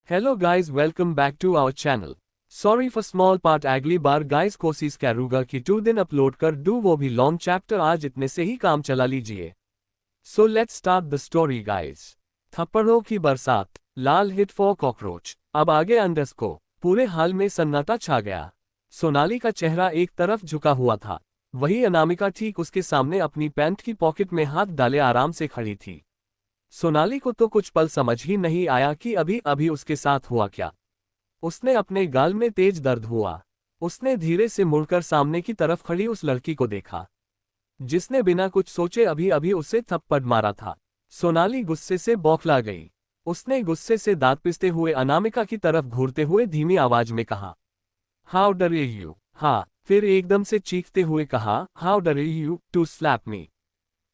Hello guys, welcome back to our channel. Sorry for small part अगली बार guys कोशिश करूँगा कि 2 दिन अपलोड कर दूँ, वो भी लॉन्ग चैप्टर। आज इतने से ही काम चला लीजिए। So let's start the story guys. थप्पड़ों की बरसात, लाल हिट फॉर कॉकरोच। अब आगे अंडस को पूरे हाल में सन्नाटा छा गया। सोनाली का चेहरा एक तरफ झुका हुआ था, वही अनामिका ठीक उसके सामने अपनी पैंट की पॉकेट में हाथ डाले आराम से खड़ी थी। सोनाली को तो कुछ पल समझ ही नहीं आया कि अभी अभी उसके साथ हुआ क्या। उसने अपने गाल में तेज दर्द हुआ। उसने धीरे से मुड़कर सामने की तरफ खड़ी उस लड़की को देखा, जिसने बिना कुछ सोचे अभी अभी उसे थप्पड़ मारा था। सोनाली गुस्से से बौखला गई। उसने गुस्से से दांत पिसते हुए अनामिका की तरफ घूरते हुए धीमी आवाज में कहा, हाउ डरे यू। हाँ, फिर एकदम से चीखते हुए कहा, how dare you to slap me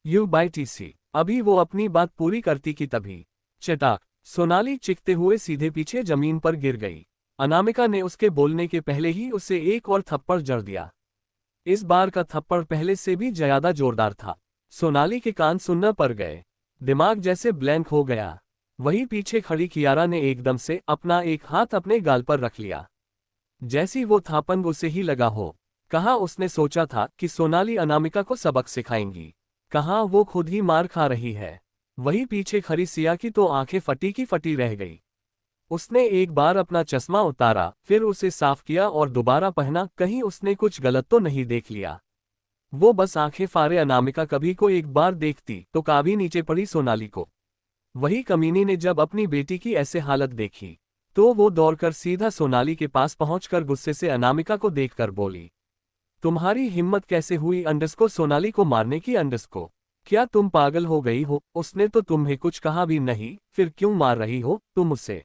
you by TC. अभी वो अपनी बात पूरी करती कि तभी चटाक, सोनाली चीखते हुए सीधे पीछे जमीन पर गिर गई। अनामिका ने उसके बोलने के पहले ही उसे एक और थप्पड़ जड़ दिया। इस बार का थप्पड़ पहले से भी ज्यादा जोरदार था। सोनाली के कान सुनना पड़ गए, दिमाग जैसे ब्लैंक हो गया। वहीं पीछे खड़ी कियारा ने एकदम से अपना एक हाथ अपने गाल पर रख लिया, जैसी वो थापंग उसे ही लगा हो। कहाँ उसने सोचा था कि सोनाली अनामिका को सबक सिखाएंगी, कहाँ वो खुद ही मार खा रही है। वहीं पीछे खड़ी सिया की तो आंखें फटी की फटी रह गई। उसने एक बार अपना चश्मा उतारा, फिर उसे साफ किया और दोबारा पहना, कहीं उसने कुछ गलत तो नहीं देख लिया। वो बस आंखें फाड़े अनामिका कभी को एक बार देखती तो काभी नीचे पड़ी सोनाली को। वही कमीनी ने जब अपनी बेटी की ऐसे हालत देखी तो वो दौड़कर सीधा सोनाली के पास पहुंचकर गुस्से से अनामिका को देखकर बोली, तुम्हारी हिम्मत कैसे हुई अंडस को, सोनाली को मारने की। अंडस को? क्या तुम पागल हो गई हो? उसने तो तुम्हें कुछ कहा भी नहीं, फिर क्यों मार रही हो तुम उसे?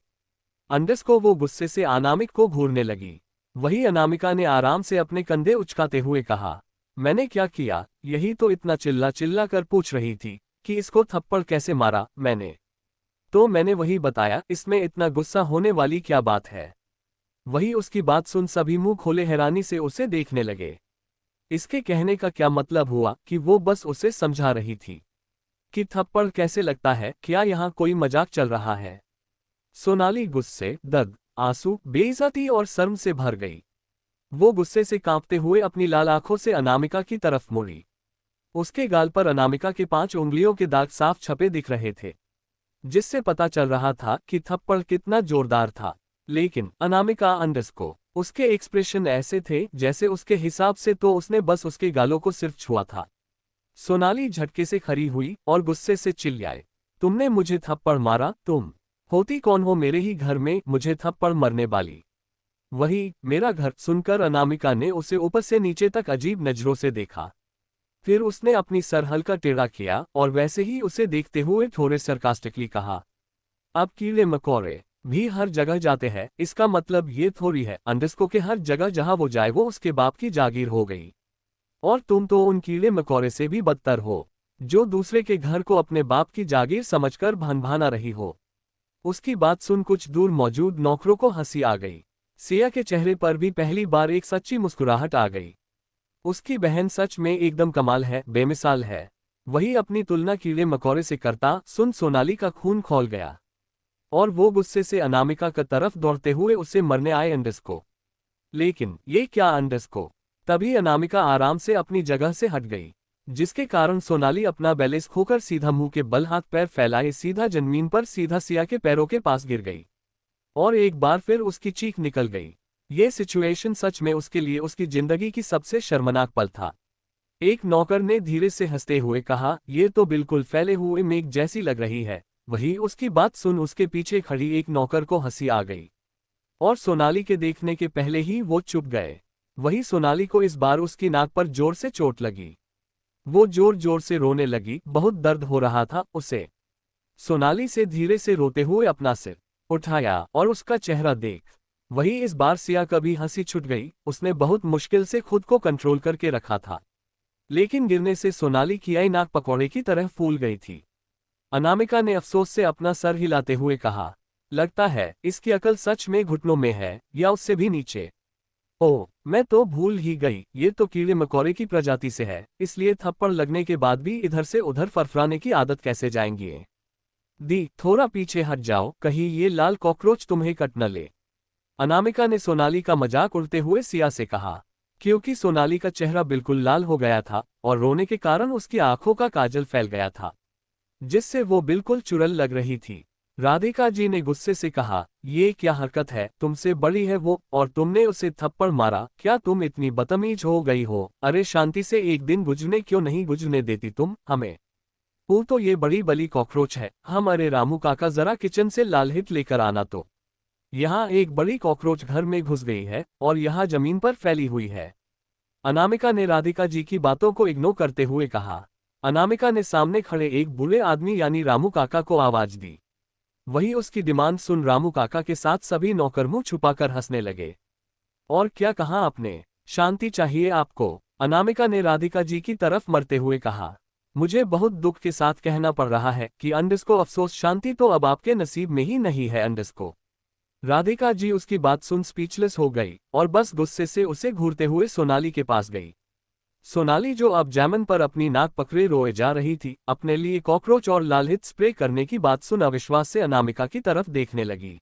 अंडस को वो गुस्से से अनामिक को घूरने लगी। वही अनामिका ने आराम से अपने कंधे उचकाते हुए कहा, मैंने क्या किया? यही तो इतना चिल्ला चिल्ला कर पूछ रही थी कि इसको थप्पड़ कैसे मारा। मैंने वही बताया, इसमें इतना गुस्सा होने वाली क्या बात है? वही उसकी बात सुन सभी मुंह खोले हैरानी से उसे देखने लगे। इसके कहने का क्या मतलब हुआ कि वो बस उसे समझा रही थी कि थप्पड़ कैसे लगता है? क्या यहाँ कोई मजाक चल रहा है? सोनाली गुस्से, दर्द, आंसू, बेइज्जती और शर्म से भर गई। वो गुस्से से कांपते हुए अपनी लाल आंखों से अनामिका की तरफ मुड़ी। उसके गाल पर अनामिका के 5 उंगलियों के दाग साफ छपे दिख रहे थे, जिससे पता चल रहा था कि थप्पड़ कितना जोरदार था। लेकिन अनामिका अंडस को उसके एक्सप्रेशन ऐसे थे जैसे उसके हिसाब से तो उसने बस उसके गालों को सिर्फ छुआ था। सोनाली झटके से खड़ी हुई और गुस्से से चिल्लाए, तुमने मुझे थप्पड़ मारा? तुम होती कौन हो मेरे ही घर में मुझे थप्पड़ मरने वाली? वही मेरा घर? सुनकर अनामिका ने उसे ऊपर से नीचे तक अजीब नजरों से देखा। फिर उसने अपनी सर हल्का टेढ़ा किया और वैसे ही उसे देखते हुए थोड़े सरकास्टिकली कहा, अब कीड़े मकोड़े भी हर जगह जाते हैं, इसका मतलब ये थोड़ी है अंडस को कि हर जगह जहां वो जाए वो उसके बाप की जागीर हो गई। और तुम तो उन कीड़े मकोड़े से भी बदतर हो, जो दूसरे के घर को अपने बाप की जागीर समझकर भनभाना रही हो। उसकी बात सुन कुछ दूर मौजूद नौकरों को हंसी आ गई। सिया के चेहरे पर भी पहली बार एक सच्ची मुस्कुराहट आ गई। उसकी बहन सच में एकदम कमाल है, बेमिसाल है। वही अपनी तुलना कीड़े मकोड़े से करता सुन सोनाली का खून खौल गया और वो गुस्से से अनामिका की तरफ दौड़ते हुए उसे मरने आए अंडस को। लेकिन ये क्या अंडस को? तभी अनामिका आराम से अपनी जगह से हट गई, जिसके कारण सोनाली अपना बैलेंस खोकर सीधा मुंह के बल हाथ पैर फैलाए सीधा जमीन पर सीधा सिया के पैरों के पास गिर गई और एक बार फिर उसकी चीख निकल गई। ये सिचुएशन सच में उसके लिए उसकी जिंदगी की सबसे शर्मनाक पल था। एक नौकर ने धीरे से हंसते हुए कहा, ये तो बिल्कुल फैले हुए मेघ जैसी लग रही है। वही उसकी बात सुन उसके पीछे खड़ी एक नौकर को हंसी आ गई और सोनाली के देखने के पहले ही वो चुप गए। वही सोनाली को इस बार उसकी नाक पर जोर से चोट लगी। वो जोर जोर से रोने लगी, बहुत दर्द हो रहा था उसे। सोनाली से धीरे से रोते हुए अपना सिर उठाया और उसका चेहरा देख वही इस बार सिया का भी हंसी छूट गई। उसने बहुत मुश्किल से खुद को कंट्रोल करके रखा था, लेकिन गिरने से सोनाली की आई नाक पकौड़े की तरह फूल गई थी। अनामिका ने अफसोस से अपना सर हिलाते हुए कहा, लगता है इसकी अकल सच में घुटनों में है या उससे भी नीचे। ओह, मैं तो भूल ही गई, ये तो कीड़े मकोड़े की प्रजाति से है, इसलिए थप्पड़ लगने के बाद भी इधर से उधर फरफराने की आदत कैसे जाएंगी? दी, थोड़ा पीछे हट जाओ, कहीं ये लाल कॉकरोच तुम्हें कट न ले। अनामिका ने सोनाली का मजाक उड़ते हुए सिया से कहा, क्योंकि सोनाली का चेहरा बिल्कुल लाल हो गया था और रोने के कारण उसकी आंखों का काजल फैल गया था, जिससे वो बिल्कुल चुड़ैल लग रही थी। राधिका जी ने गुस्से से कहा, ये क्या हरकत है, तुमसे बड़ी है वो और तुमने उसे थप्पड़ मारा, क्या तुम इतनी बदतमीज हो गई हो? अरे शांति से एक दिन गुजरने क्यों नहीं गुजरने देती तुम हमें? वो तो ये बड़ी बली कॉकरोच है। हम, अरे रामू काका जरा किचन से लाल हिट लेकर आना तो। यहाँ एक बड़ी कॉकरोच घर में घुस गई है और यहाँ जमीन पर फैली हुई है। अनामिका ने राधिका जी की बातों को इग्नोर करते हुए कहा। अनामिका ने सामने खड़े एक बूढ़े आदमी यानी रामू काका को आवाज दी। वही उसकी डिमांड सुन रामू काका के साथ सभी नौकर मुंह छुपाकर हंसने लगे। और क्या कहा आपने? शांति चाहिए आपको? अनामिका ने राधिका जी की तरफ मरते हुए कहा। मुझे बहुत दुख के साथ कहना पड़ रहा है कि अंडस को अफसोस, शांति तो अब आपके नसीब में ही नहीं है अंडस को। राधिका जी उसकी बात सुन स्पीचलेस हो गई और बस गुस्से से उसे घूरते हुए सोनाली के पास गई। सोनाली जो अब जामन पर अपनी नाक पकड़े रोए जा रही थी, अपने लिए कॉकरोच और लालहित स्प्रे करने की बात सुन अविश्वास से अनामिका की तरफ देखने लगी।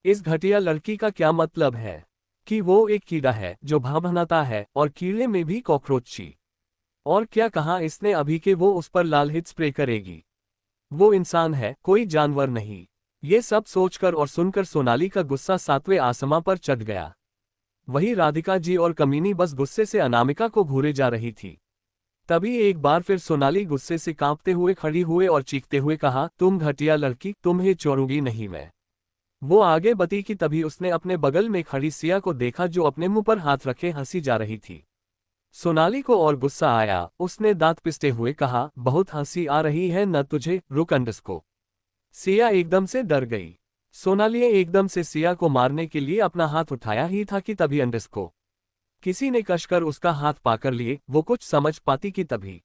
इस घटिया लड़की का क्या मतलब है कि वो एक कीड़ा है जो भभनाता है और कीड़े में भी कॉकरोच? और क्या कहा इसने अभी कि वो उस पर लालहित स्प्रे करेगी? वो इंसान है, कोई जानवर नहीं। ये सब सोचकर और सुनकर सोनाली का गुस्सा सातवें आसमां पर चढ़ गया। वही राधिका जी और कमीनी बस गुस्से से अनामिका को घूरे जा रही थी। तभी एक बार फिर सोनाली गुस्से से कांपते हुए खड़ी हुए और चीखते हुए कहा, तुम घटिया लड़की, तुम्हें छोड़ूंगी नहीं मैं। वो आगे बढ़ी कि तभी उसने अपने बगल में खड़ी सिया को देखा जो अपने मुंह पर हाथ रखे हंसी जा रही थी। सोनाली को और गुस्सा आया, उसने दांत पिसते हुए कहा, बहुत हंसी आ रही है न तुझे? रुक अंडस को। सिया एकदम से डर गई। सोनाली एकदम से सिया को मारने के लिए अपना हाथ उठाया ही था कि तभी अंडस को किसी ने कसकर उसका हाथ पाकर लिए। वो कुछ समझ पाती कि तभी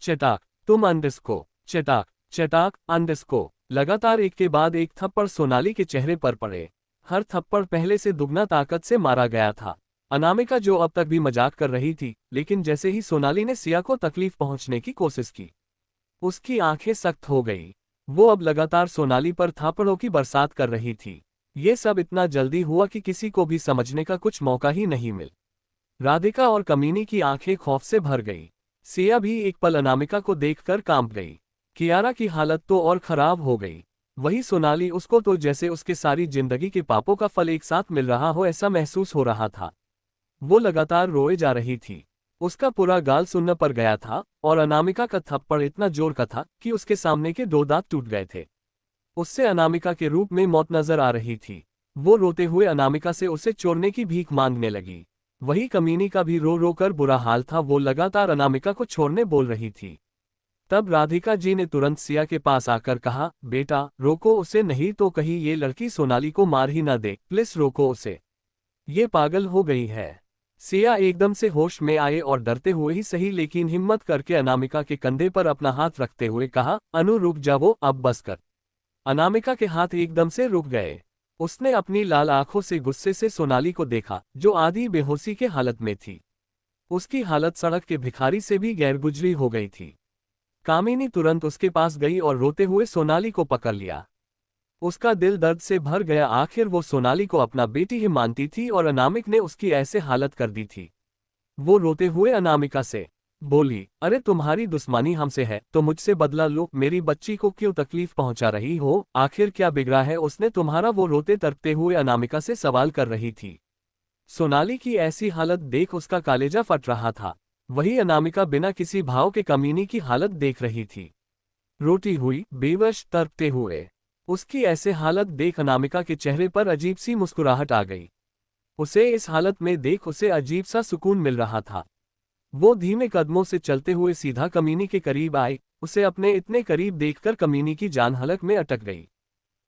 चटाक, तुम अंडस को। चटाक चटाक, अंडस को लगातार एक के बाद एक थप्पड़ सोनाली के चेहरे पर पड़े। हर थप्पड़ पहले से दुगना ताकत से मारा गया था। अनामिका जो अब तक भी मजाक कर रही थी, लेकिन जैसे ही सोनाली ने सिया को तकलीफ पहुंचने की कोशिश की, उसकी आंखें सख्त हो गई। वो अब लगातार सोनाली पर थापड़ों की बरसात कर रही थी। ये सब इतना जल्दी हुआ कि किसी को भी समझने का कुछ मौका ही नहीं मिल। राधिका और कमीनी की आंखें खौफ से भर गई। सिया भी एक पल अनामिका को देखकर कांप गई। कियारा की हालत तो और खराब हो गई। वही सोनाली, उसको तो जैसे उसके सारी जिंदगी के पापों का फल एक साथ मिल रहा हो ऐसा महसूस हो रहा था। वो लगातार रोए जा रही थी। उसका पूरा गाल सुन्न पर गया था और अनामिका का थप्पड़ इतना जोर का था कि उसके सामने के 2 दांत टूट गए थे। उससे अनामिका के रूप में मौत नजर आ रही थी। वो रोते हुए अनामिका से उसे छोड़ने की भीख मांगने लगी। वही कमीनी का भी रो रो कर बुरा हाल था, वो लगातार अनामिका को छोड़ने बोल रही थी। तब राधिका जी ने तुरंत सिया के पास आकर कहा, बेटा रोको उसे, नहीं तो कहीं ये लड़की सोनाली को मार ही ना दे, प्लीज रोको उसे, ये पागल हो गई है। सिया एकदम से होश में आए और डरते हुए ही सही लेकिन हिम्मत करके अनामिका के कंधे पर अपना हाथ रखते हुए कहा, अनु रुक जाओ अब बस कर। अनामिका के हाथ एकदम से रुक गए। उसने अपनी लाल आंखों से गुस्से से सोनाली को देखा जो आधी बेहोशी के हालत में थी। उसकी हालत सड़क के भिखारी से भी गैरगुजरी हो गई थी। कामिनी तुरंत उसके पास गई और रोते हुए सोनाली को पकड़ लिया। उसका दिल दर्द से भर गया, आखिर वो सोनाली को अपना बेटी ही मानती थी और अनामिक ने उसकी ऐसे हालत कर दी थी। वो रोते हुए अनामिका से बोली, अरे तुम्हारी दुश्मनी हमसे है तो मुझसे बदला लो, मेरी बच्ची को क्यों तकलीफ पहुंचा रही हो? आखिर क्या बिगड़ा है उसने तुम्हारा? वो रोते तड़पते हुए अनामिका से सवाल कर रही थी। सोनाली की ऐसी हालत देख उसका कालेजा फट रहा था। वही अनामिका बिना किसी भाव के कमीनी की हालत देख रही थी, रोती हुई, बेवश, तड़पते हुए। उसकी ऐसे हालत देख अनामिका के चेहरे पर अजीब सी मुस्कुराहट आ गई। उसे इस हालत में देख उसे अजीब सा सुकून मिल रहा था। वो धीमे कदमों से चलते हुए सीधा कमीनी के करीब आई। उसे अपने इतने करीब देखकर कमीनी की जान हलक में अटक गई।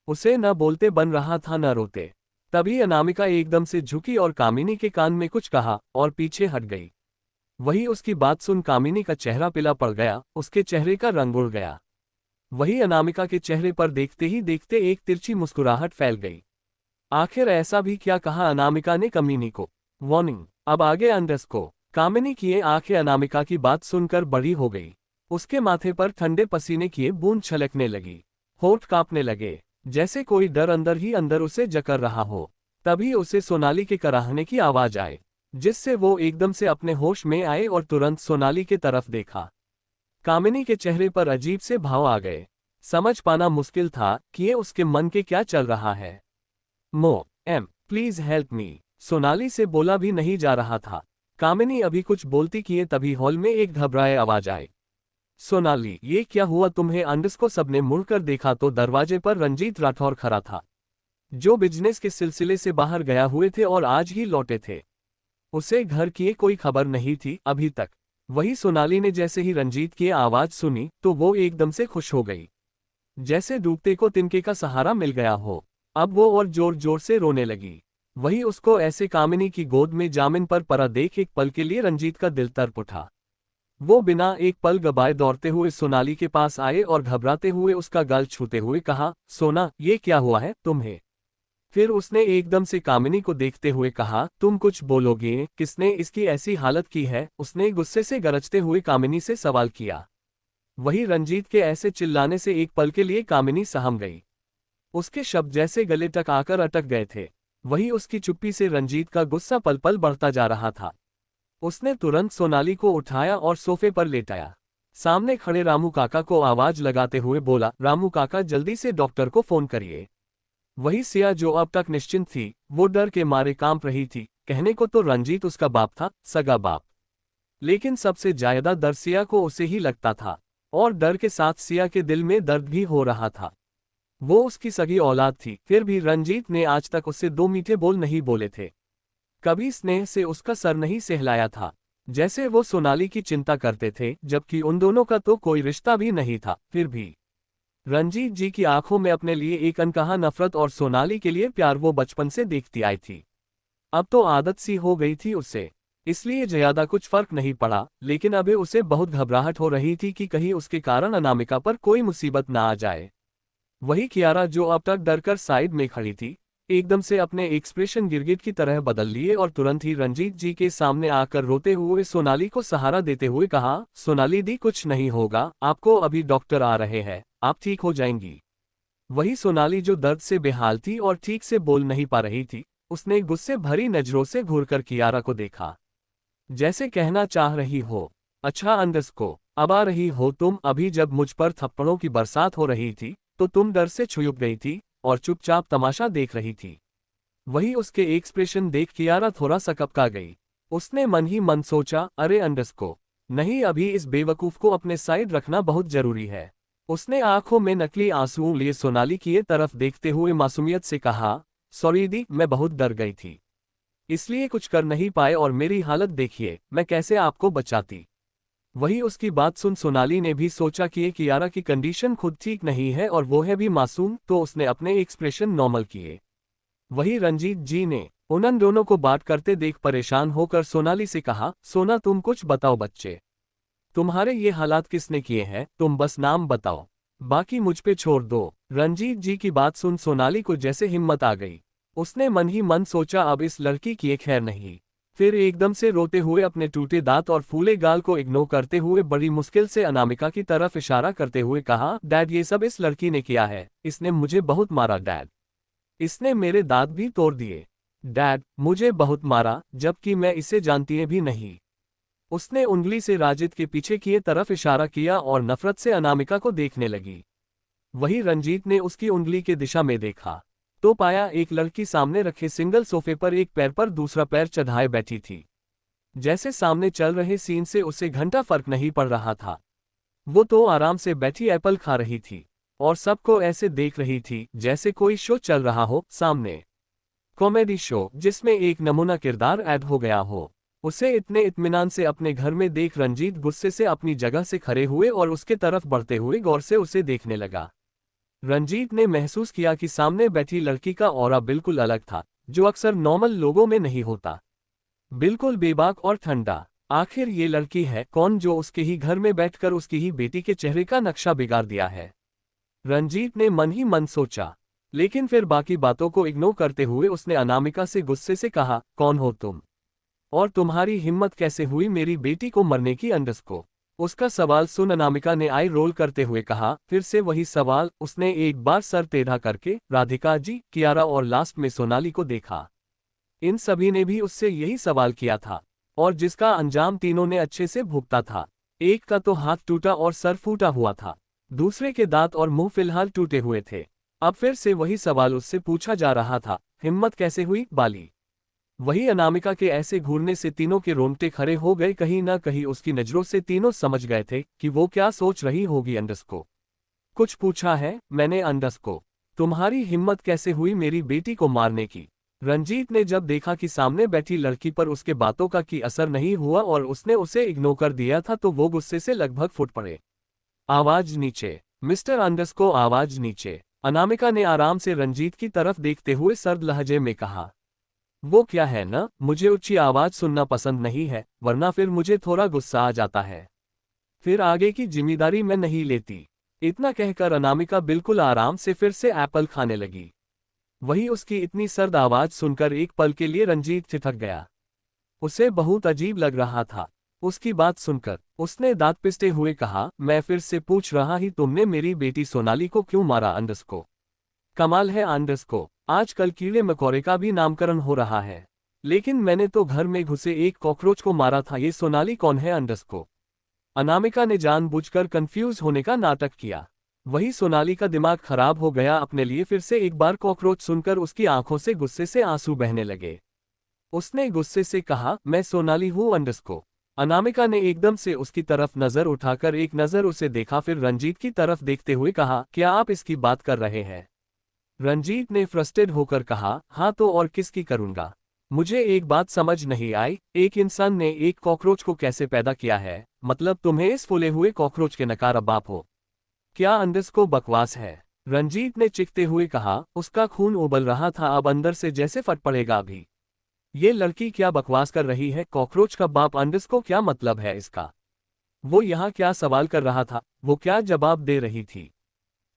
उसे न बोलते बन रहा था न रोते। तभी अनामिका एकदम से झुकी और कामिनी के कान में कुछ कहा और पीछे हट गई। वही उसकी बात सुन कामिनी का चेहरा पीला पड़ गया, उसके चेहरे का रंग उड़ गया। वही अनामिका के चेहरे पर देखते ही देखते एक तिरछी मुस्कुराहट फैल गई। आखिर ऐसा भी क्या कहा अनामिका ने कमीनी को? वार्निंग, अब आगे अंडस को। कामिनी की आंखें अनामिका की बात सुनकर बड़ी हो गई। उसके माथे पर ठंडे पसीने की बूंद छलकने लगी। होठ कांपने लगे, जैसे कोई डर अंदर ही अंदर उसे जकड़ रहा हो। तभी उसे सोनाली के कराहने की आवाज आए, जिससे वो एकदम से अपने होश में आए और तुरंत सोनाली के तरफ देखा। कामिनी के चेहरे पर अजीब से भाव आ गए। समझ पाना मुश्किल था कि ये उसके मन के क्या चल रहा है। प्लीज हेल्प मी, सोनाली से बोला भी नहीं जा रहा था। कामिनी अभी कुछ बोलती किए तभी हॉल में एक घबराए आवाज आई। सोनाली, ये क्या हुआ तुम्हें? अंडस को सबने मुड़कर देखा तो दरवाजे पर रंजीत राठौर खड़ा था, जो बिजनेस के सिलसिले से बाहर गया हुए थे और आज ही लौटे थे। उसे घर की कोई खबर नहीं थी अभी तक। वही सोनाली ने जैसे ही रंजीत की आवाज सुनी तो वो एकदम से खुश हो गई, जैसे डूबते को तिनके का सहारा मिल गया हो। अब वो और जोर जोर से रोने लगी। वही उसको ऐसे कामिनी की गोद में जामिन पर पड़ा देख एक पल के लिए रंजीत का दिल तड़प उठा। वो बिना एक पल गवाए दौड़ते हुए सोनाली के पास आए और घबराते हुए उसका गाल छूते हुए कहा, सोना, ये क्या हुआ है तुम्हें? फिर उसने एकदम से कामिनी को देखते हुए कहा, तुम कुछ बोलोगे? किसने इसकी ऐसी हालत की है? उसने गुस्से से गरजते हुए कामिनी से सवाल किया। वही रंजीत के ऐसे चिल्लाने से एक पल के लिए कामिनी सहम गई। उसके शब्द जैसे गले तक आकर अटक गए थे। वही उसकी चुप्पी से रंजीत का गुस्सा पल पल बढ़ता जा रहा था। उसने तुरंत सोनाली को उठाया और सोफे पर लेटाया। सामने खड़े रामू काका को आवाज लगाते हुए बोला, रामू काका, जल्दी से डॉक्टर को फोन करिए। वही सिया, जो अब तक निश्चिंत थी, वो डर के मारे कांप रही थी। कहने को तो रंजीत उसका बाप था, सगा बाप, लेकिन सबसे ज्यादा डर सिया को उसे ही लगता था, और डर के साथ सिया के दिल में दर्द भी हो रहा था। वो उसकी सगी औलाद थी, फिर भी रंजीत ने आज तक उससे दो मीठे बोल नहीं बोले थे। कभी स्नेह से उसका सर नहीं सहलाया था, जैसे वो सोनाली की चिंता करते थे, जबकि उन दोनों का तो कोई रिश्ता भी नहीं था। फिर भी रंजीत जी की आंखों में अपने लिए एक अनकहा नफरत और सोनाली के लिए प्यार वो बचपन से देखती आई थी। अब तो आदत सी हो गई थी उससे, इसलिए ज्यादा कुछ फर्क नहीं पड़ा। लेकिन अबे उसे बहुत घबराहट हो रही थी कि कहीं उसके कारण अनामिका पर कोई मुसीबत ना आ जाए। वही कियारा, जो अब तक डरकर साइड में खड़ी थी, एकदम से अपने एक्सप्रेशन गिरगिट की तरह बदल लिए और तुरंत ही रंजीत जी के सामने आकर रोते हुए सोनाली को सहारा देते हुए कहा, सोनाली दी, कुछ नहीं होगा आपको, अभी डॉक्टर आ रहे हैं, आप ठीक हो जाएंगी। वही सोनाली, जो दर्द से बेहाल थी और ठीक से बोल नहीं पा रही थी, उसने गुस्से भरी नजरों से घूरकर कियारा को देखा, जैसे कहना चाह रही हो, अच्छा अंदस को अब आ रही हो तुम? अभी जब मुझ पर थप्पड़ों की बरसात हो रही थी तो तुम डर से छुप गई थी और चुपचाप तमाशा देख रही थी। वही उसके एक्सप्रेशन देख कियारा थोड़ा सा कपका गई। उसने मन ही मन सोचा, अरे अंडस को नहीं, अभी इस बेवकूफ को अपने साइड रखना बहुत जरूरी है। उसने आंखों में नकली आंसू लिए सोनाली की तरफ देखते हुए मासूमियत से कहा, सॉरी दी, मैं बहुत डर गई थी, इसलिए कुछ कर नहीं पाए, और मेरी हालत देखिए, मैं कैसे आपको बचाती। वही उसकी बात सुन सोनाली ने भी सोचा कि कियारा की कंडीशन खुद ठीक नहीं है और वो है भी मासूम, तो उसने अपने एक्सप्रेशन नॉर्मल किए। वही रंजीत जी ने उन दोनों को बात करते देख परेशान होकर सोनाली से कहा, सोना, तुम कुछ बताओ बच्चे, तुम्हारे ये हालात किसने किए हैं? तुम बस नाम बताओ, बाकी मुझ पे छोड़ दो। रंजीत जी की बात सुन सोनाली को जैसे हिम्मत आ गई। उसने मन ही मन सोचा, अब इस लड़की की खैर नहीं। फिर एकदम से रोते हुए अपने टूटे दांत और फूले गाल को इग्नोर करते हुए बड़ी मुश्किल से अनामिका की तरफ इशारा करते हुए कहा, डैड, ये सब इस लड़की ने किया है, इसने मुझे बहुत मारा डैड, इसने मेरे दांत भी तोड़ दिए डैड, मुझे बहुत मारा, जबकि मैं इसे जानती भी नहीं। उसने उंगली से राजिद के पीछे की तरफ इशारा किया और नफरत से अनामिका को देखने लगी। वही रंजीत ने उसकी उंगली के दिशा में देखा तो पाया एक लड़की सामने रखे सिंगल सोफे पर एक पैर पर दूसरा पैर चढ़ाए बैठी थी। जैसे सामने चल रहे सीन से उसे घंटा फर्क नहीं पड़ रहा था। वो तो आराम से बैठी एप्पल खा रही थी और सबको ऐसे देख रही थी जैसे कोई शो चल रहा हो सामने, कॉमेडी शो जिसमें एक नमूना किरदार ऐड हो गया हो। उसे इतने इत्मीनान से अपने घर में देख रंजीत गुस्से से अपनी जगह से खड़े हुए और उसके तरफ बढ़ते हुए गौर से उसे देखने लगा। रंजीत ने महसूस किया कि सामने बैठी लड़की का ऑरा बिल्कुल अलग था, जो अक्सर नॉर्मल लोगों में नहीं होता। बिल्कुल बेबाक और ठंडा। आखिर ये लड़की है कौन जो उसके ही घर में बैठकर उसकी ही बेटी के चेहरे का नक्शा बिगाड़ दिया है? रंजीत ने मन ही मन सोचा, लेकिन फिर बाकी बातों को इग्नोर करते हुए उसने अनामिका से गुस्से से कहा, कौन हो तुम? और तुम्हारी हिम्मत कैसे हुई मेरी बेटी को मरने की? अंडस को उसका सवाल सुन अनामिका ने आई रोल करते हुए कहा, फिर से वही सवाल। उसने एक बार सर टेढ़ा करके राधिका जी, कियारा और लास्ट में सोनाली को देखा। इन सभी ने भी उससे यही सवाल किया था, और जिसका अंजाम तीनों ने अच्छे से भुगता था। एक का तो हाथ टूटा और सर फूटा हुआ था, दूसरे के दांत और मुंह फिलहाल टूटे हुए थे। अब फिर से वही सवाल उससे पूछा जा रहा था, हिम्मत कैसे हुई बाली? वही अनामिका के ऐसे घूरने से तीनों के रोंगटे खड़े हो गए। कहीं ना कहीं उसकी नजरों से तीनों समझ गए थे कि वो क्या सोच रही होगी अंडस को। कुछ पूछा है मैंने अंडस को? तुम्हारी हिम्मत कैसे हुई मेरी बेटी को मारने की? रंजीत ने जब देखा कि सामने बैठी लड़की पर उसके बातों का की असर नहीं हुआ और उसने उसे इग्नोर कर दिया था, तो वो गुस्से से लगभग फुट पड़े। आवाज नीचे, मिस्टर अंडस को आवाज नीचे। अनामिका ने आराम से रंजीत की तरफ देखते हुए सर्द लहजे में कहा। वो क्या है ना, मुझे ऊंची आवाज सुनना पसंद नहीं है, वरना फिर मुझे थोड़ा गुस्सा आ जाता है। फिर आगे की जिम्मेदारी मैं नहीं लेती। इतना कहकर अनामिका बिल्कुल आराम से फिर से एप्पल खाने लगी। वही उसकी इतनी सर्द आवाज सुनकर एक पल के लिए रंजीत ठिठक गया। उसे बहुत अजीब लग रहा था। उसकी बात सुनकर उसने दांत पिसते हुए कहा, मैं फिर से पूछ रहा ही, तुमने मेरी बेटी सोनाली को क्यों मारा अंडस को? कमाल है अंडस को, आजकल कीड़े मकोड़े का भी नामकरण हो रहा है। लेकिन मैंने तो घर में घुसे एक कॉकरोच को मारा था, ये सोनाली कौन है अंडस को? अनामिका ने जानबूझकर कंफ्यूज होने का नाटक किया। वही सोनाली का दिमाग खराब हो गया अपने लिए। फिर से एक बार कॉकरोच सुनकर उसकी आंखों से गुस्से से आंसू बहने लगे। उसने गुस्से से कहा, मैं सोनाली हूँ अंडस को? अनामिका ने एकदम से उसकी तरफ नजर उठाकर एक नजर उसे देखा, फिर रंजीत की तरफ देखते हुए कहा, क्या आप इसकी बात कर रहे हैं? रंजीत ने फ्रस्ट्रेट होकर कहा, हाँ तो और किसकी करूंगा? मुझे एक बात समझ नहीं आई, एक इंसान ने एक कॉकरोच को कैसे पैदा किया है? मतलब तुम्हें इस फूले हुए कॉकरोच के नकारा बाप हो? क्या अंडस को बकवास है? रंजीत ने चिखते हुए कहा। उसका खून उबल रहा था अब अंदर से, जैसे फट पड़ेगा अभी। ये लड़की क्या बकवास कर रही है? कॉकरोच का बाप अंडस को क्या मतलब है इसका? वो यहाँ क्या सवाल कर रहा था, वो क्या जवाब दे रही थी?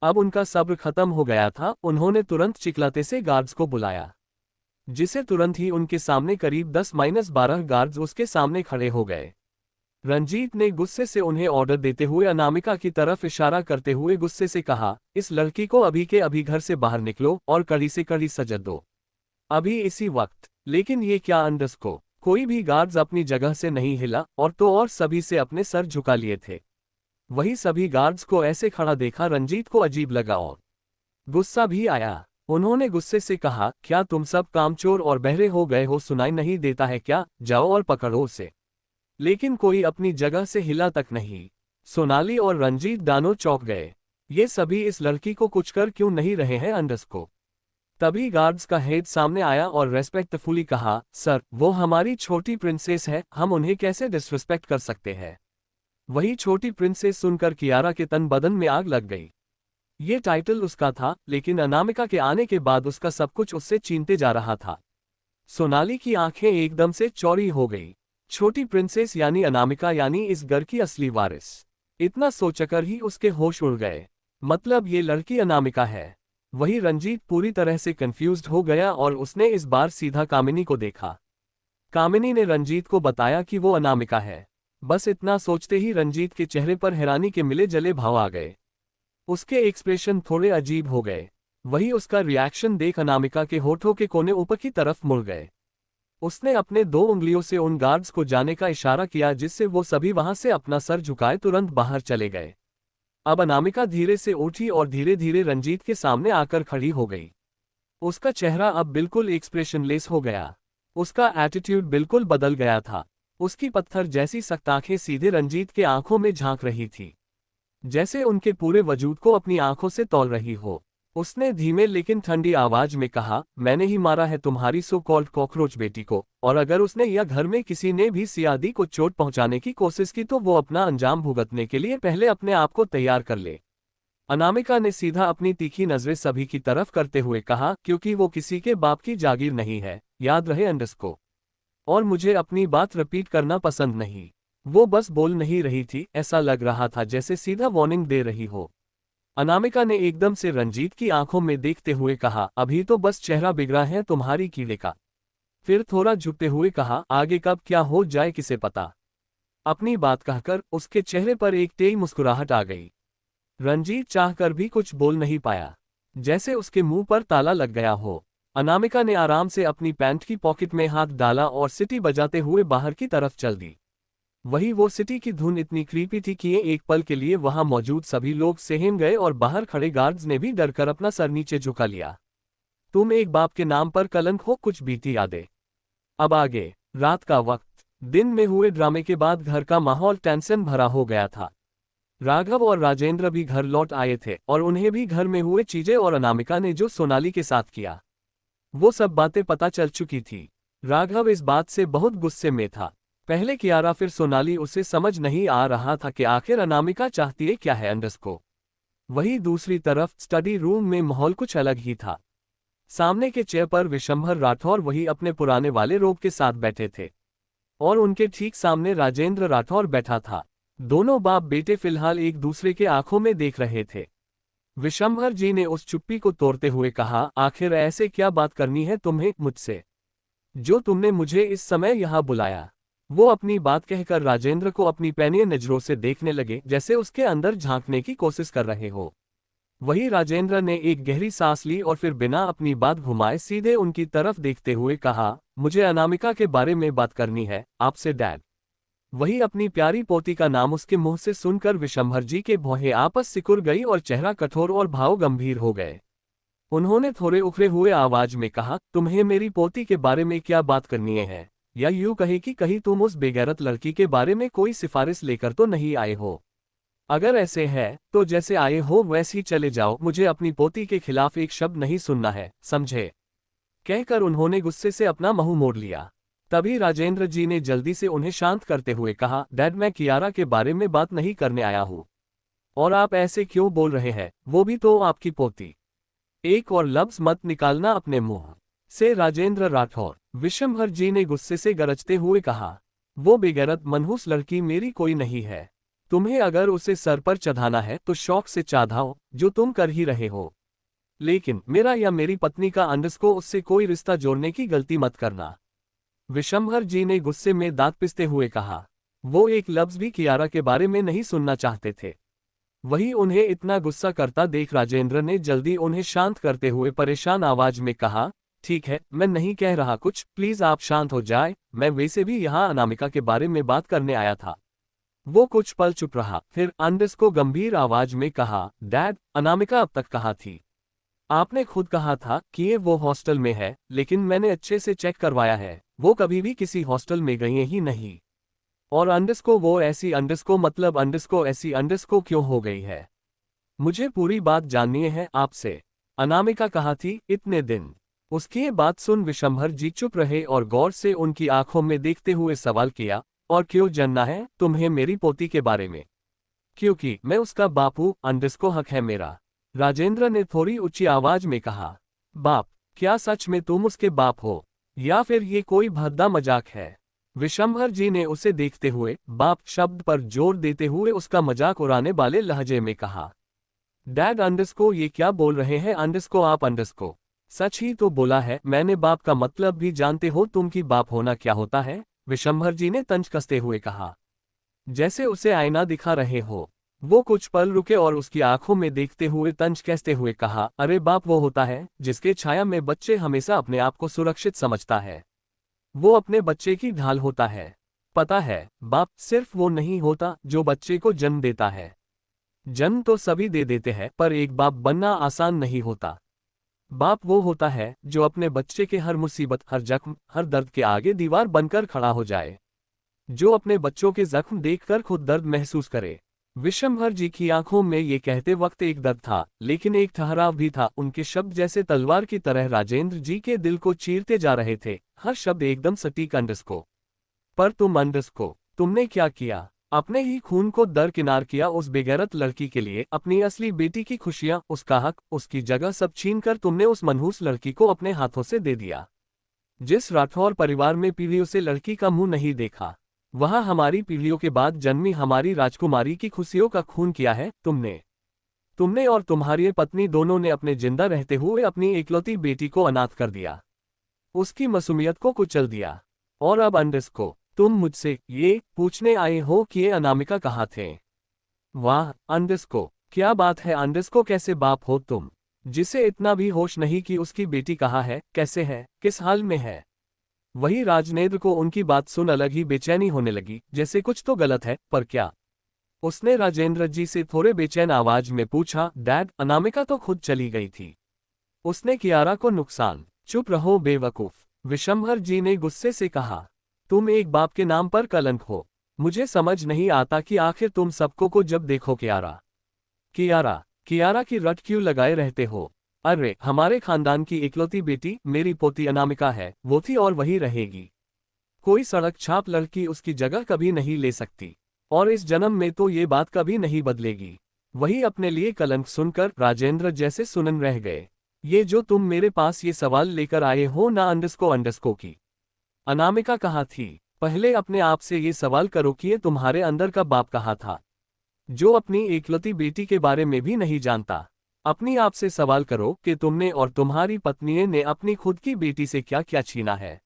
अब उनका सब्र खत्म हो गया था। उन्होंने तुरंत चिल्लाते से गार्ड्स को बुलाया, जिसे तुरंत ही उनके सामने करीब 10-12 गार्ड्स उसके सामने खड़े हो गए। रंजीत ने गुस्से से उन्हें ऑर्डर देते हुए अनामिका की तरफ इशारा करते हुए गुस्से से कहा, इस लड़की को अभी के अभी घर से बाहर निकलो और कड़ी से कड़ी सजा दो, अभी इसी वक्त। लेकिन ये क्या अंडस को? कोई भी गार्ड्स अपनी जगह से नहीं हिला, और तो और सभी से अपने सर झुका लिए थे। वही सभी गार्ड्स को ऐसे खड़ा देखा रंजीत को अजीब लगा और गुस्सा भी आया। उन्होंने गुस्से से कहा, क्या तुम सब कामचोर और बहरे हो गए हो? सुनाई नहीं देता है क्या? जाओ और पकड़ो उसे। लेकिन कोई अपनी जगह से हिला तक नहीं। सोनाली और रंजीत दानों चौंक गए। ये सभी इस लड़की को कुछ कर क्यों नहीं रहे हैं अंडस को? तभी गार्ड्स का हेड सामने आया और रेस्पेक्टफुली कहा, सर वो हमारी छोटी प्रिंसेस है, हम उन्हें कैसे डिसरिस्पेक्ट कर सकते हैं? वही छोटी प्रिंसेस सुनकर कियारा के तन बदन में आग लग गई। ये टाइटल उसका था, लेकिन अनामिका के आने के बाद उसका सब कुछ उससे छीनते जा रहा था। सोनाली की आंखें एकदम से चौड़ी हो गई। छोटी प्रिंसेस यानी अनामिका, यानी इस घर की असली वारिस। इतना सोचकर ही उसके होश उड़ गए। मतलब ये लड़की अनामिका है। वही रंजीत पूरी तरह से कंफ्यूज्ड हो गया और उसने इस बार सीधा कामिनी को देखा। कामिनी ने रंजीत को बताया कि वो अनामिका है। बस इतना सोचते ही रंजीत के चेहरे पर हैरानी के मिले जले भाव आ गए। उसके एक्सप्रेशन थोड़े अजीब हो गए। वही उसका रिएक्शन देख अनामिका के होठों के कोने ऊपर की तरफ मुड़ गए। उसने अपने 2 उंगलियों से उन गार्ड्स को जाने का इशारा किया, जिससे वो सभी वहां से अपना सर झुकाए तुरंत बाहर चले गए। अब अनामिका धीरे से उठी और धीरे धीरे रंजीत के सामने आकर खड़ी हो गई। उसका चेहरा अब बिल्कुल एक्सप्रेशनलेस हो गया। उसका एटीट्यूड बिल्कुल बदल गया था। उसकी पत्थर जैसी सख्त आंखें सीधे रंजीत के आंखों में झांक रही थी, जैसे उनके पूरे वजूद को अपनी आंखों से तौल रही हो। उसने धीमे लेकिन ठंडी आवाज में कहा, मैंने ही मारा है तुम्हारी सो कॉल्ड कॉकरोच बेटी को, और अगर उसने या घर में किसी ने भी सियादी को चोट पहुंचाने की कोशिश की तो वो अपना अंजाम भुगतने के लिए पहले अपने आप को तैयार कर ले। अनामिका ने सीधा अपनी तीखी नजरें सभी की तरफ करते हुए कहा, क्योंकि वो किसी के बाप की जागीर नहीं है, याद रहे अंडस को। और मुझे अपनी बात रिपीट करना पसंद नहीं। वो बस बोल नहीं रही थी, ऐसा लग रहा था जैसे सीधा वार्निंग दे रही हो। अनामिका ने एकदम से रंजीत की आंखों में देखते हुए कहा, अभी तो बस चेहरा बिगड़ा है तुम्हारी कीड़े का। फिर थोड़ा झुकते हुए कहा, आगे कब क्या हो जाए किसे पता। अपनी बात कहकर उसके चेहरे पर एक तेज मुस्कुराहट आ गई। रंजीत चाहकर भी कुछ बोल नहीं पाया, जैसे उसके मुंह पर ताला लग गया हो। अनामिका ने आराम से अपनी पैंट की पॉकेट में हाथ डाला और सीटी बजाते हुए बाहर की तरफ चल दी। वही वो सिटी की धुन इतनी क्रीपी थी कि एक पल के लिए वहां मौजूद सभी लोग सहम गए और बाहर खड़े गार्ड्स ने भी डरकर अपना सर नीचे झुका लिया। तुम एक बाप के नाम पर कलंक हो, कुछ बीती यादें। अब आगे। रात का वक्त। दिन में हुए ड्रामे के बाद घर का माहौल टेंशन भरा हो गया था। राघव और राजेंद्र भी घर लौट आए थे और उन्हें भी घर में हुए चीजें और अनामिका ने जो सोनाली के साथ किया, वो सब बातें पता चल चुकी थी। राघव इस बात से बहुत गुस्से में था। पहले कियारा फिर सोनाली, उसे समझ नहीं आ रहा था कि आखिर अनामिका चाहती है क्या है अंडस को। वहीं दूसरी तरफ स्टडी रूम में माहौल कुछ अलग ही था। सामने के चेयर पर विशंभर राठौर वही अपने पुराने वाले रोब के साथ बैठे थे और उनके ठीक सामने राजेंद्र राठौर बैठा था। दोनों बाप बेटे फिलहाल एक दूसरे के आंखों में देख रहे थे। विशंभर जी ने उस चुप्पी को तोड़ते हुए कहा, आखिर ऐसे क्या बात करनी है तुम्हें मुझसे, जो तुमने मुझे इस समय यहाँ बुलाया। वो अपनी बात कहकर राजेंद्र को अपनी पैनी नजरों से देखने लगे, जैसे उसके अंदर झांकने की कोशिश कर रहे हो। वही राजेंद्र ने एक गहरी सांस ली और फिर बिना अपनी बात घुमाए सीधे उनकी तरफ देखते हुए कहा, मुझे अनामिका के बारे में बात करनी है आपसे डैड। वही अपनी प्यारी पोती का नाम उसके मुंह से सुनकर विशंभर जी के भौहें आपस सिकुड़ गई और चेहरा कठोर और भाव गंभीर हो गए। उन्होंने थोड़े उखड़े हुए आवाज में कहा, तुम्हें मेरी पोती के बारे में क्या बात करनी है, या यूं कहे कि कहीं तुम उस बेगैरत लड़की के बारे में कोई सिफारिश लेकर तो नहीं आए हो। अगर ऐसे है तो जैसे आए हो वैसे ही चले जाओ, मुझे अपनी पोती के खिलाफ एक शब्द नहीं सुनना है, समझे। कहकर उन्होंने गुस्से से अपना मुंह मोड़ लिया। तभी राजेंद्र जी ने जल्दी से उन्हें शांत करते हुए कहा, डैड मैं कियारा के बारे में बात नहीं करने आया हूं। और आप ऐसे क्यों बोल रहे हैं, वो भी तो आपकी पोती। एक और लफ्ज मत निकालना अपने मुंह से राजेंद्र राठौर। विशंभर जी ने गुस्से से गरजते हुए कहा, वो बेगैरत मनहूस लड़की मेरी कोई नहीं है। तुम्हें अगर उसे सर पर चढ़ाना है तो शौक से चढ़ाओ, जो तुम कर ही रहे हो, लेकिन मेरा या मेरी पत्नी का अंडस को उससे कोई रिश्ता जोड़ने की गलती मत करना। विशंभर जी ने गुस्से में दांत पिसते हुए कहा। वो एक लफ्ज भी कियारा के बारे में नहीं सुनना चाहते थे। वही उन्हें इतना गुस्सा करता देख राजेंद्र ने जल्दी उन्हें शांत करते हुए परेशान आवाज में कहा, ठीक है मैं नहीं कह रहा कुछ, प्लीज आप शांत हो जाए, मैं वैसे भी यहाँ अनामिका के बारे में बात करने आया था। वो कुछ पल चुप रहा, फिर अंडस को गंभीर आवाज में कहा, डैड अनामिका अब तक कहाँ थी। आपने खुद कहा था कि ये वो हॉस्टल में है, लेकिन मैंने अच्छे से चेक करवाया है, वो कभी भी किसी हॉस्टल में गई ही नहीं। और अंडस को वो ऐसी अंडस को मतलब अंडस को ऐसी अंडस को क्यों हो गई है, मुझे पूरी बात जाननी है आपसे। अनामिका कहाँ थी इतने दिन। उसकी ये बात सुन विशंभर जी चुप रहे और गौर से उनकी आंखों में देखते हुए सवाल किया, और क्यों जानना है तुम्हें मेरी पोती के बारे में। क्योंकि मैं उसका बाप हूँ, अंडस को हक है मेरा। राजेंद्र ने थोड़ी ऊंची आवाज में कहा, बाप, क्या सच में तुम उसके बाप हो, या फिर ये कोई भद्दा मजाक है। विशंभर जी ने उसे देखते हुए बाप शब्द पर जोर देते हुए उसका मजाक उड़ाने वाले लहजे में कहा, डैड अंडस को ये क्या बोल रहे हैं, अंडस को आप अंडस को सच ही तो बोला है, मैंने बाप का मतलब भी जानते हो तुम की बाप होना क्या होता है। विशंभर जी ने तंज कसते हुए कहा, जैसे उसे आईना दिखा रहे हो। वो कुछ पल रुके और उसकी आंखों में देखते हुए तंज कसते हुए कहा, अरे बाप वो होता है जिसके छाया में बच्चे हमेशा अपने आप को सुरक्षित समझता है। वो अपने बच्चे की ढाल होता है। पता है, बाप सिर्फ वो नहीं होता जो बच्चे को जन्म देता है। जन्म तो सभी दे देते हैं, पर एक बाप बनना आसान नहीं होता। बाप वो होता है जो अपने बच्चे के हर मुसीबत, हर जख्म, हर दर्द के आगे दीवार बनकर खड़ा हो जाए, जो अपने बच्चों के जख्म देखकर खुद दर्द महसूस करे। विशंभर जी की आंखों में ये कहते वक्त एक दर्द था, लेकिन एक ठहराव भी था। उनके शब्द जैसे तलवार की तरह राजेंद्र जी के दिल को चीरते जा रहे थे, हर शब्द एकदम सटीक। अंडस को, पर तुम अंडस को, तुमने क्या किया, अपने ही खून को दरकिनार किया उस बेगैरत लड़की के लिए। अपनी असली बेटी की खुशियां, उसका हक, उसकी जगह सब छीनकर तुमने उस मनहूस लड़की को अपने हाथों से दे दिया। जिस राठौर परिवार में पीढ़ियों से लड़की का मुंह नहीं देखा, वहां हमारी पीढ़ियों के बाद जन्मी हमारी राजकुमारी की खुशियों का खून किया है तुमने और तुम्हारी पत्नी दोनों ने अपने जिंदा रहते हुए अपनी इकलौती बेटी को अनाथ कर दिया, उसकी मासूमियत को कुचल दिया। और अब अंडस को, तुम मुझसे ये पूछने आए हो कि ये अनामिका कहाँ थे? वाह अंडस्को, क्या बात है अंडस्को, कैसे बाप हो तुम, जिसे इतना भी होश नहीं कि उसकी बेटी कहाँ है, कैसे है, किस हाल में है। वही राजनेद्र को उनकी बात सुन अलग ही बेचैनी होने लगी, जैसे कुछ तो गलत है, पर क्या। उसने राजेंद्र जी से थोड़े बेचैन आवाज में पूछा, डैड अनामिका तो खुद चली गई थी, उसने कियारा को नुकसान। चुप रहो बेवकूफ, विशंभर जी ने गुस्से से कहा। तुम एक बाप के नाम पर कलंक हो। मुझे समझ नहीं आता कि आखिर तुम सबको को जब देखो कियारा कियारा कियारा की रट क्यों लगाए रहते हो। अरे हमारे खानदान की इकलौती बेटी मेरी पोती अनामिका है, वो थी और वही रहेगी। कोई सड़क छाप लड़की उसकी जगह कभी नहीं ले सकती, और इस जन्म में तो ये बात कभी नहीं बदलेगी। वही अपने लिए कलंक सुनकर राजेंद्र जैसे सुनन रह गए। ये जो तुम मेरे पास ये सवाल लेकर आए हो ना अंडस्को की अनामिका कहाँ थी, पहले अपने आप से ये सवाल करो कि ये तुम्हारे अंदर का बाप कहाँ था, जो अपनी एकलौती बेटी के बारे में भी नहीं जानता। अपनी आप से सवाल करो कि तुमने और तुम्हारी पत्नी ने अपनी खुद की बेटी से क्या क्या छीना है।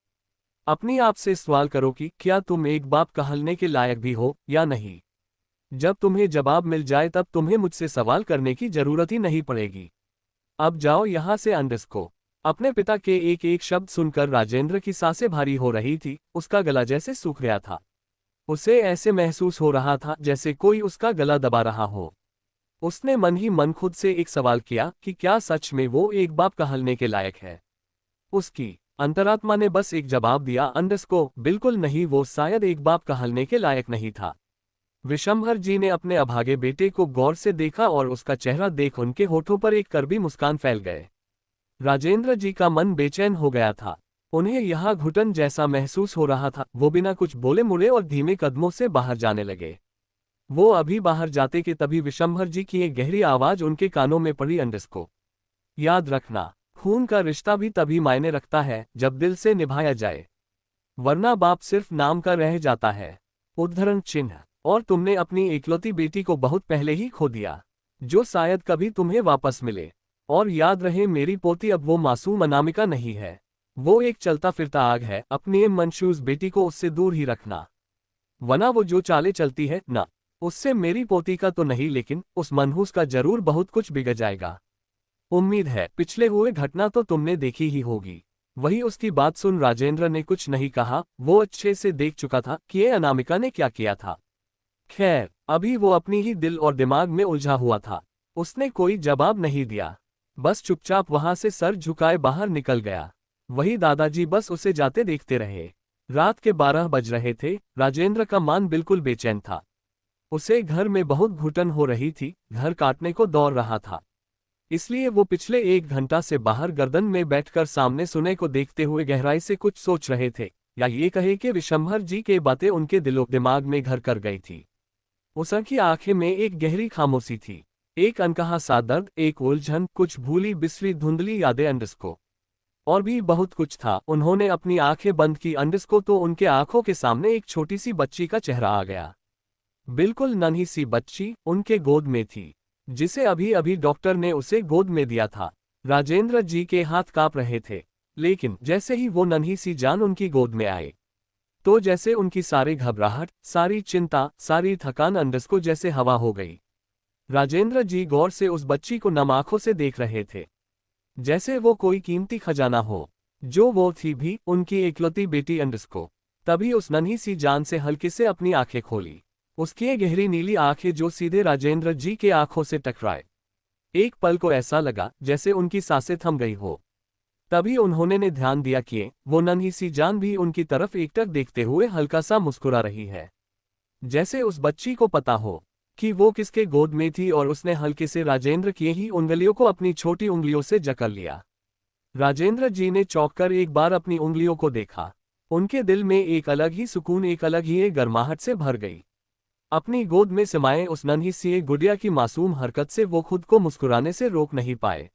अपनी आप से सवाल करो कि क्या तुम एक बाप कहलने के लायक भी हो या नहीं। जब तुम्हें जवाब मिल जाए तब तुम्हें मुझसे सवाल करने की जरूरत ही नहीं पड़ेगी। अब जाओ यहाँ से अंडस्को। अपने पिता के एक एक शब्द सुनकर राजेंद्र की सांसें भारी हो रही थी, उसका गला जैसे सूख गया था। उसे ऐसे महसूस हो रहा था जैसे कोई उसका गला दबा रहा हो। उसने मन ही मन खुद से एक सवाल किया कि क्या सच में वो एक बाप कहलने के लायक है। उसकी अंतरात्मा ने बस एक जवाब दिया, अंडस्को बिल्कुल नहीं, वो शायद एक बाप कहलने के लायक नहीं था। विशंभर जी ने अपने अभागे बेटे को गौर से देखा और उसका चेहरा देख उनके होठों पर एक कड़वी मुस्कान फैल गए। राजेंद्र जी का मन बेचैन हो गया था। उन्हें यहाँ घुटन जैसा महसूस हो रहा था। वो बिना कुछ बोले मुड़े और धीमे कदमों से बाहर जाने लगे। वो अभी बाहर जाते कि तभी विशंभर जी की एक गहरी आवाज उनके कानों में पड़ी, अंडस्को याद रखना, खून का रिश्ता भी तभी मायने रखता है जब दिल से निभाया जाए, वरना बाप सिर्फ नाम का रह जाता है। उद्धरण चिन्ह। और तुमने अपनी एकलौती बेटी को बहुत पहले ही खो दिया, जो शायद कभी तुम्हें वापस मिले। और याद रहे मेरी पोती अब वो मासूम अनामिका नहीं है, वो एक चलता फिरता आग है। अपनी मनशूज बेटी को उससे दूर ही रखना, वरना वो जो चाले चलती है ना, उससे मेरी पोती का तो नहीं लेकिन उस मनहूस का जरूर बहुत कुछ बिगड़ जाएगा। उम्मीद है पिछले हुए घटना तो तुमने देखी ही होगी। वही उसकी बात सुन राजेंद्र ने कुछ नहीं कहा। वो अच्छे से देख चुका था कि ये अनामिका ने क्या किया था। खैर अभी वो अपनी ही दिल और दिमाग में उलझा हुआ था। उसने कोई जवाब नहीं दिया, बस चुपचाप वहां से सर झुकाए बाहर निकल गया। वही दादाजी बस उसे जाते देखते रहे। रात के 12 बज रहे थे। राजेंद्र का मन बिल्कुल बेचैन था। उसे घर में बहुत घुटन हो रही थी, घर काटने को दौड़ रहा था। इसलिए वो पिछले 1 घंटा से बाहर गर्दन में बैठकर सामने सुने को देखते हुए गहराई से कुछ सोच रहे थे, या ये कहे कि विशंभर जी के बातें उनके दिलो दिमाग में घर कर गई थी। उसकी आंखें में एक गहरी खामोशी थी, एक अनकहा सा दर्द, एक उलझन, कुछ भूली बिसरी धुंधली यादें। अंडस्को और भी बहुत कुछ था। उन्होंने अपनी आंखें बंद की। अंडस्को तो उनके आंखों के सामने एक छोटी सी बच्ची का चेहरा आ गया। बिल्कुल नन्ही सी बच्ची उनके गोद में थी, जिसे अभी अभी डॉक्टर ने उसे गोद में दिया था। राजेंद्र जी के हाथ कांप रहे थे, लेकिन जैसे ही वो नन्ही सी जान उनकी गोद में आए, तो जैसे उनकी सारी घबराहट, सारी चिंता, सारी थकान अंडस्को जैसे हवा हो गई। राजेंद्र जी गौर से उस बच्ची को नम आंखों से देख रहे थे, जैसे वो कोई कीमती खजाना हो, जो वो थी भी उनकी एकलौती बेटी अंडस्को। तभी उस नन्ही सी जान से हल्के से अपनी आंखें खोली। उसकी गहरी नीली आंखें जो सीधे राजेंद्र जी के आंखों से टकराए। एक पल को ऐसा लगा जैसे उनकी सांसें थम गई हो। तभी उन्होंने ने ध्यान दिया कि वो नन्ही सी जान भी उनकी तरफ एकटक देखते हुए हल्का सा मुस्कुरा रही है, जैसे उस बच्ची को पता हो कि वो किसके गोद में थी। और उसने हल्के से राजेंद्र की ही उंगलियों को अपनी छोटी उंगलियों से जकड़ लिया। राजेंद्र जी ने चौंक कर एक बार अपनी उंगलियों को देखा। उनके दिल में एक अलग ही सुकून, एक अलग ही गर्माहट से भर गई। अपनी गोद में समाये उस नन्ही सी गुड़िया की मासूम हरकत से वो खुद को मुस्कुराने से रोक नहीं पाए।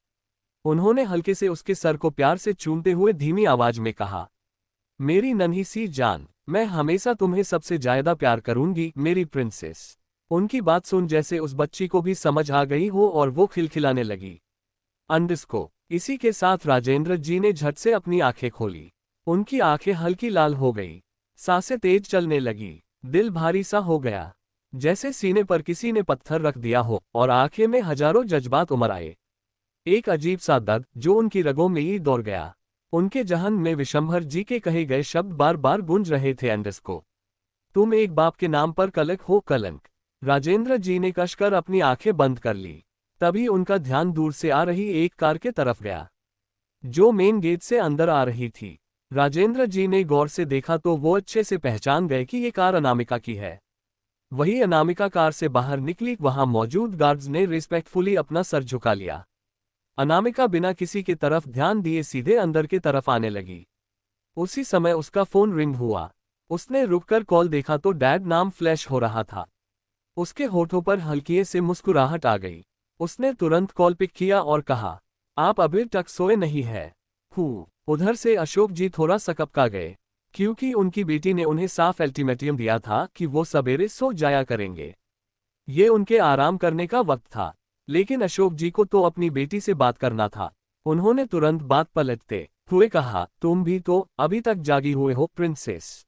उन्होंने हल्के से उसके सर को प्यार से चूमते हुए धीमी आवाज में कहा, मेरी नन्ही सी जान, मैं हमेशा तुम्हें सबसे ज्यादा प्यार करूंगी मेरी प्रिंसेस। उनकी बात सुन जैसे उस बच्ची को भी समझ आ गई हो और वो खिलखिलाने लगी। अंडस्को। इसी के साथ राजेंद्र जी ने झट से अपनी आंखें खोली। उनकी आंखें हल्की लाल हो गई। सांसें तेज चलने लगी, दिल भारी सा हो गया, जैसे सीने पर किसी ने पत्थर रख दिया हो, और आंखें में हजारों जज्बात उमड़ आए। एक अजीब सा दर्द जो उनकी रगों में ही दौड़ गया। उनके जहन में विशंभर जी के कहे गए शब्द बार बार गूंज रहे थे, एंडस को तुम एक बाप के नाम पर कलंक हो, कलंक। राजेंद्र जी ने कसकर अपनी आंखें बंद कर ली। तभी उनका ध्यान दूर से आ रही एक कार के तरफ गया, जो मेन गेट से अंदर आ रही थी। राजेंद्र जी ने गौर से देखा तो वो अच्छे से पहचान गए कि ये कार अनामिका की है। वही अनामिका कार से बाहर निकली। वहां मौजूद गार्ड्स ने रिस्पेक्टफुली अपना सर झुका लिया। अनामिका बिना किसी की तरफ ध्यान दिए सीधे अंदर की तरफ आने लगी। उसी समय उसका फोन रिंग हुआ। उसने रुककर कॉल देखा तो डैड नाम फ्लैश हो रहा था। उसके होठों पर हल्की से मुस्कुराहट आ गई। उसने तुरंत कॉल पिक किया और कहा, आप अभी तक सोए नहीं है? उधर से अशोक जी थोड़ा सकपका गए, क्योंकि उनकी बेटी ने उन्हें साफ अल्टीमेटम दिया था कि वो सवेरे सो जाया करेंगे। ये उनके आराम करने का वक्त था, लेकिन अशोक जी को तो अपनी बेटी से बात करना था। उन्होंने तुरंत बात पलटते हुए कहा, तुम भी तो अभी तक जागी हुए हो प्रिंसेस।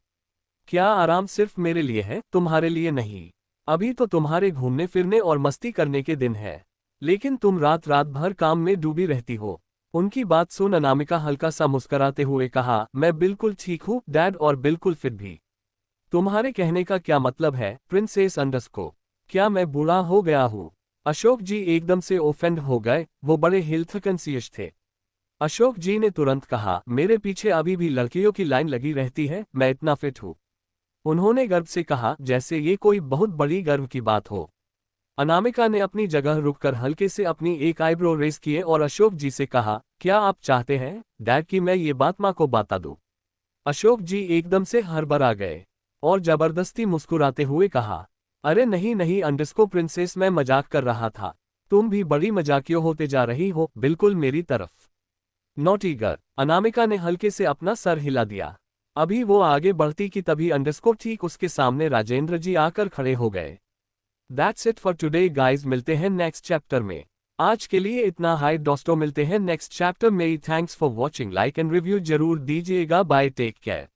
क्या आराम सिर्फ मेरे लिए है, तुम्हारे लिए नहीं? अभी तो तुम्हारे घूमने फिरने और मस्ती करने के दिन है, लेकिन तुम रात रात भर काम में डूबी रहती हो। उनकी बात सुन अनामिका हल्का सा मुस्कुराते हुए कहा, मैं बिल्कुल ठीक हूँ डैड, और बिल्कुल फिट भी। तुम्हारे कहने का क्या मतलब है प्रिंसेस अंडस को? क्या मैं बूढ़ा हो गया हूँ? अशोक जी एकदम से ओफेंड हो गए। वो बड़े हेल्थ कॉन्शियस थे। अशोक जी ने तुरंत कहा, मेरे पीछे अभी भी लड़कियों की लाइन लगी रहती है, मैं इतना फिट हूँ। उन्होंने गर्व से कहा, जैसे ये कोई बहुत बड़ी गर्व की बात हो। अनामिका ने अपनी जगह रुककर हल्के से अपनी एक आईब्रो रेस किए और अशोक जी से कहा, क्या आप चाहते हैं डैड कि मैं ये बात माँ को बता दूं? अशोक जी एकदम से हड़बड़ा गए और जबरदस्ती मुस्कुराते हुए कहा, अरे नहीं नहीं अंडस को प्रिंसेस, मैं मजाक कर रहा था। तुम भी बड़ी मजाकियों होते जा रही हो, बिल्कुल मेरी तरफ। Naughty girl. अनामिका ने हल्के से अपना सर हिला दिया। अभी वो आगे बढ़ती कि तभी अंडस को ठीक उसके सामने राजेंद्र जी आकर खड़े हो गए। That's it for today guys, मिलते हैं नेक्स्ट चैप्टर में। आज के लिए इतना हाई दोस्तों, मिलते हैं नेक्स्ट चैप्टर में। Thanks for watching, like and review जरूर दीजिएगा। Bye, take care.